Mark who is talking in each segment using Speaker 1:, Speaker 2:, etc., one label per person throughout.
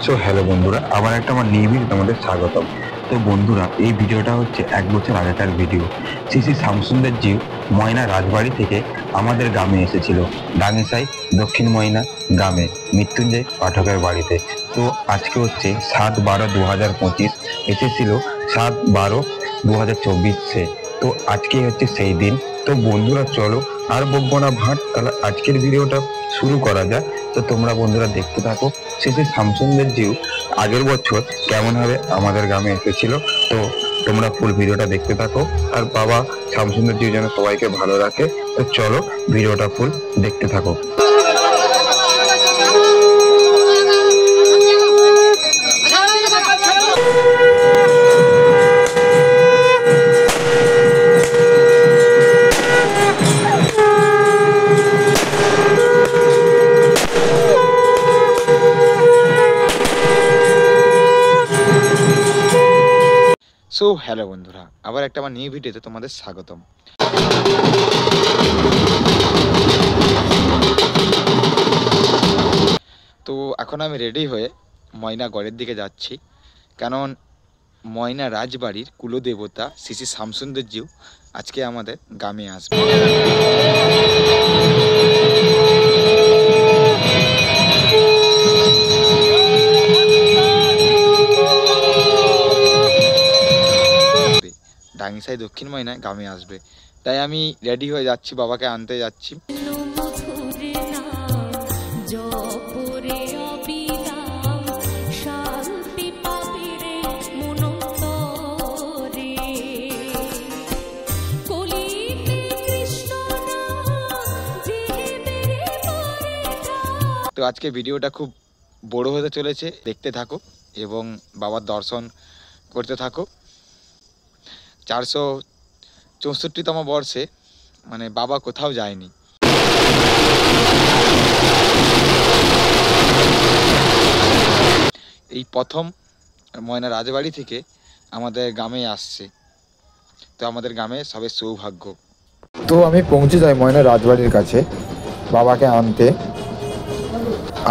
Speaker 1: So hello বন্ধুরা, আবার একটা আমার নিউ ভিডিওতে তোমাদের স্বাগতম। তো বন্ধুরা, এই ভিডিওটা হচ্ছে 1 বছর আগেকার ভিডিও। শ্রী শামসুন্দর জি ময়না রাজবাড়ি থেকে আমাদের গ্রামে এসেছিল, ডাঙ্গিসাই দক্ষিণ ময়না গ্রামে মৃত্যুঞ্জয় পাঠকের বাড়িতে। তো আজকে হচ্ছে 7/12/2025, এসেছিল 7/12/2024। তো আজকে হচ্ছে সেই দিন। তো বন্ধুরা চলো আর বকবো না ভাট, তাহলে আজকের ভিডিওটা শুরু করা যায়। তো তোমরা বন্ধুরা দেখতে থাকো শ্রী শামসুন্দর জি আগের বছর কেমনভাবে আমাদের গ্রামে এসেছিল। তো তোমরা ফুল ভিডিওটা দেখতে থাকো, আর বাবা শামসুন্দর জি যেন সবাইকে ভালো রাখে। তো চলো ভিডিওটা ফুল দেখতে থাকো।
Speaker 2: সো হ্যালো বন্ধুরা, আবার একটা আমার নিউ ভিডিওতে তোমাদের স্বাগতম। তো এখন আমি রেডি হয়ে ময়না গড়ের দিকে যাচ্ছি, কারণ ময়না রাজবাড়ির কুলদেবতা শ্রী শামসুন্দর জি আজকে আমাদের গ্রামে আসবে। ডাঙ্গিসাই দক্ষিণ ময়নায় গ্রামে আসবে, তাই আমি রেডি হয়ে যাচ্ছি, বাবাকে আনতে যাচ্ছি। তো আজকে ভিডিওটা খুব বড় হতে চলেছে, দেখতে থাকো এবং বাবার দর্শন করতে থাকো। 464তম বর্ষে মানে বাবা কোথাও যায়নি। এই প্রথম ময়না রাজবাড়ি থেকে আমাদের গ্রামে আসছে, তো আমাদের গ্রামে সবে সৌভাগ্য।
Speaker 3: তো আমি পৌঁছে যাই ময়না রাজবাড়ির কাছে বাবাকে আনতে।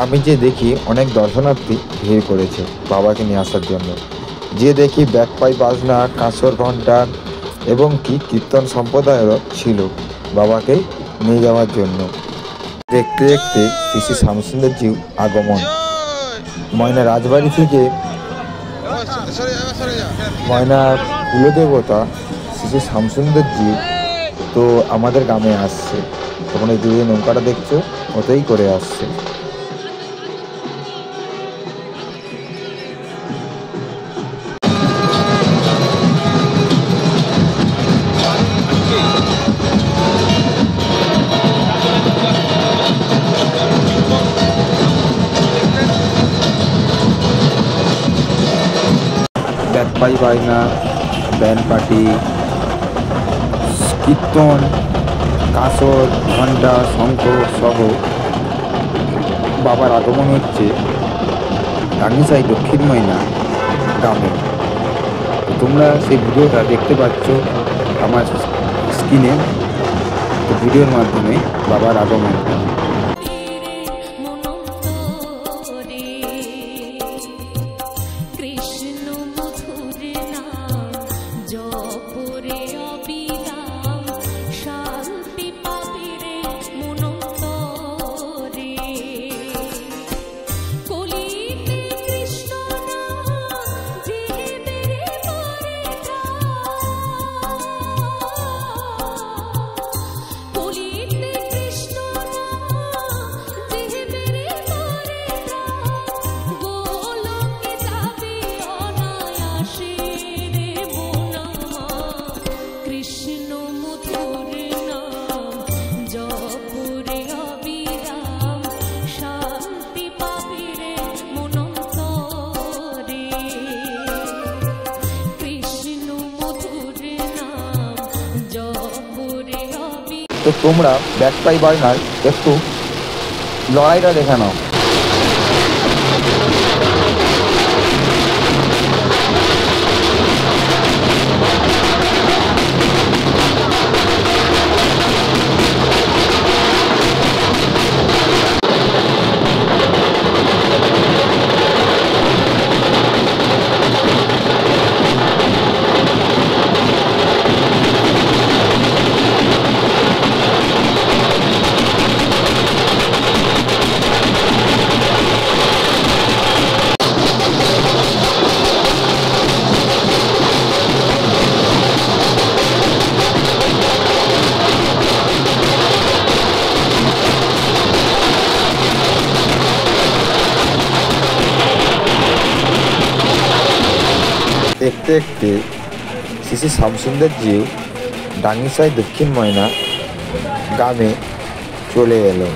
Speaker 3: আমি যে দেখি অনেক দর্শনার্থী ভিড় করেছে বাবাকে নিয়ে আসার জন্য। যে দেখি ব্যাকপাই বাজনা, কাঁসর ঘণ্টা এবং কি কীর্তন সম্প্রদায়েরও ছিল বাবাকে নিয়ে যাওয়ার জন্য। দেখতে দেখতে শ্রী শামসুন্দর জি আগমন। ময়না রাজবাড়ি থেকে ময়নার কুলদেবতা শ্রী শামসুন্দর জি তো আমাদের গ্রামে আসছে। তোমরা যে নৌকাটা দেখছো ওতেই করে আসছে। ব্যাকপাই বাজনা, ব্যান্ড পার্টি, কীর্তন, কাঁসর ঘণ্টা, শঙ্খ সহ বাবার আগমন হচ্ছে ডাঙ্গিসাই দক্ষিণ ময়না গ্রামে। তোমরা সেই ভিডিওটা দেখতে পাচ্ছ আমার স্ক্রিনে। তো ভিডিওর মাধ্যমে বাবার আগমনটা। তো তোমরা ব্যাকপাই বাজনার একটু লড়াইটা দেখে নাও। দেখতে দেখতে শ্রী শ্রী শ্যামসুন্দর জিউ ডাঙ্গিসাই দক্ষিণ ময়না গ্রামে চলে এলো।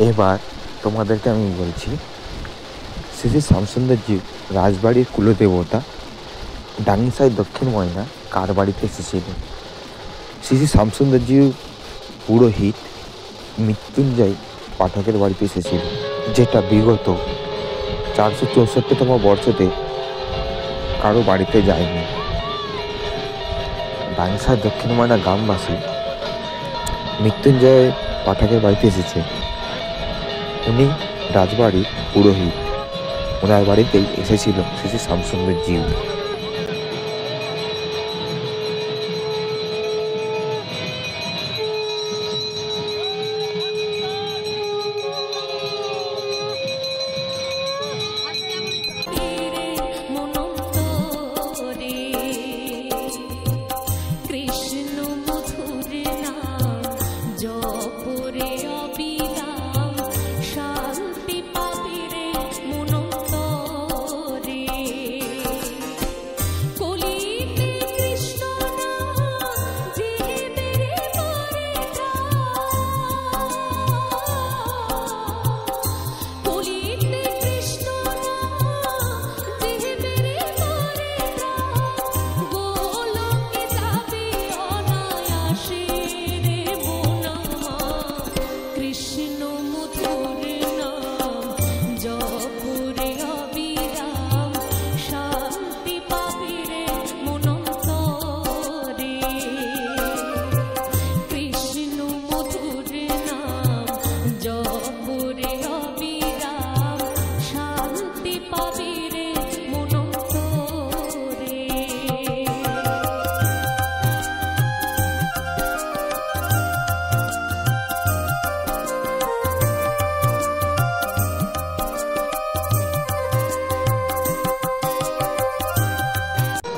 Speaker 3: এবার তোমাদেরকে আমি বলছি, শ্রী শ্রী শ্যামসুন্দর জিউ রাজবাড়ির কুলদেবতা ডাঙ্গিসাই দক্ষিণ ময়না কার বাড়িতে এসেছিলেন। শ্রী শ্রী শ্যামসুন্দর জিউ পুরোহিত মৃত্যুঞ্জয় পাঠকের বাড়িতে এসেছিল, যেটা বিগত 464তম বর্ষতে কারো বাড়িতে যায়নি। ডাঙ্গিসাই দক্ষিণ ময়না গ্রামবাসী মৃত্যুঞ্জয় পাঠকের বাড়িতে এসেছে। উনি রাজবাড়ির পুরোহিত, ওনার বাড়িতেই এসেছিল শ্রী শ্রী শ্যামসুন্দর জিউ।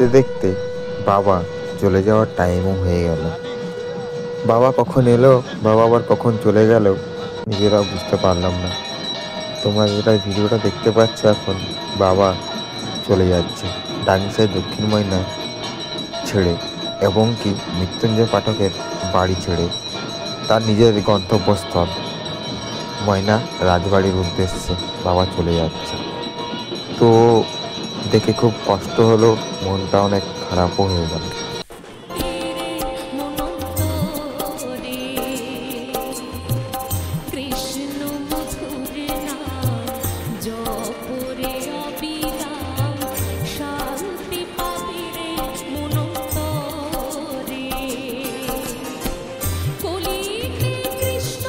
Speaker 3: দেখতে দেখতে বাবা চলে যাওয়ার টাইমও হয়ে গেল। বাবা কখন এলো, বাবা আবার কখন চলে গেল, নিজেরাও বুঝতে পারলাম না। তোমরা যেটা ভিডিওটা দেখতে পাচ্ছ, এখন বাবা চলে যাচ্ছে ডাঙ্গিসাই দক্ষিণ ময়না ছেড়ে, এবং কি মৃত্যুঞ্জয় পাঠকের বাড়ি ছেড়ে তার নিজের গন্তব্যস্থল ময়না রাজবাড়ির উদ্দেশ্যে বাবা চলে যাচ্ছে। তো দেখে খুব কষ্ট হলো, মনটা অনেক খারাপও হয়ে গেল।
Speaker 4: কলিতে কৃষ্ণ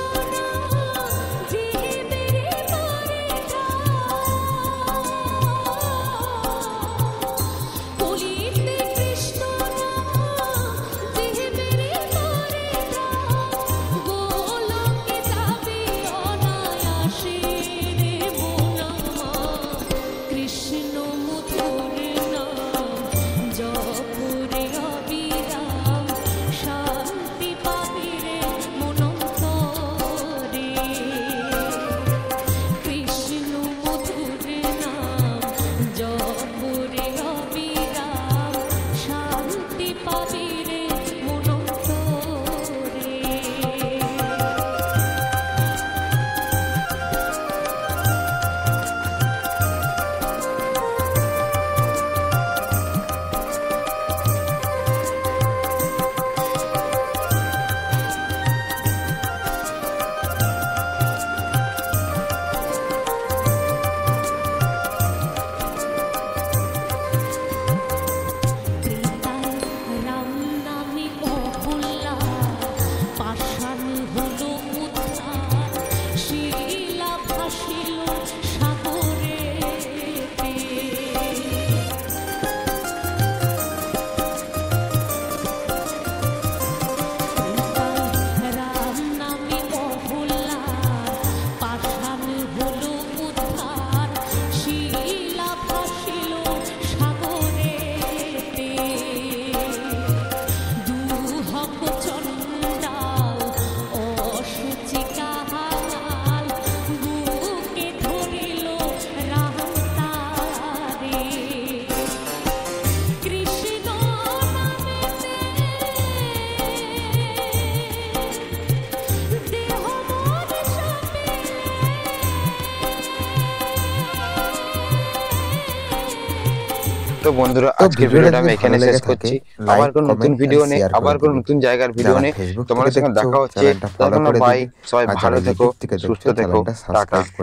Speaker 1: তো বন্ধুরা
Speaker 3: তো
Speaker 1: আজকের
Speaker 3: ভিডিওটা
Speaker 1: ভিডিওটা আমি
Speaker 3: যদি
Speaker 1: এখানে
Speaker 3: ভালো
Speaker 1: শেষ
Speaker 3: লেগে
Speaker 1: করছি।
Speaker 3: থাকে,
Speaker 1: আবার
Speaker 3: লাইক,
Speaker 1: কোনো নতুন
Speaker 3: কমেন্ট
Speaker 1: ভিডিও
Speaker 3: আর
Speaker 1: নিয়ে,
Speaker 3: শেয়ার করে
Speaker 1: আবার কোনো
Speaker 3: দিবে।
Speaker 1: নতুন জায়গার ভিডিও
Speaker 3: যারা
Speaker 1: নিয়ে
Speaker 3: ফেসবুক থেকে
Speaker 1: তোমাদের সঙ্গে
Speaker 3: দেখছো
Speaker 1: দেখা হচ্ছে।
Speaker 3: চ্যানেলটা ফলো
Speaker 1: ততক্ষণ
Speaker 3: করে
Speaker 1: বাই,
Speaker 3: দিবে,
Speaker 1: সবাই
Speaker 3: আর
Speaker 1: ভালো
Speaker 3: যারা
Speaker 1: থেকো,
Speaker 3: ইউটিউব থেকে
Speaker 1: সুস্থ
Speaker 3: দেখছো
Speaker 1: থেকো,
Speaker 3: চ্যানেলটা
Speaker 1: টাটা।
Speaker 3: সাবস্ক্রাইব করে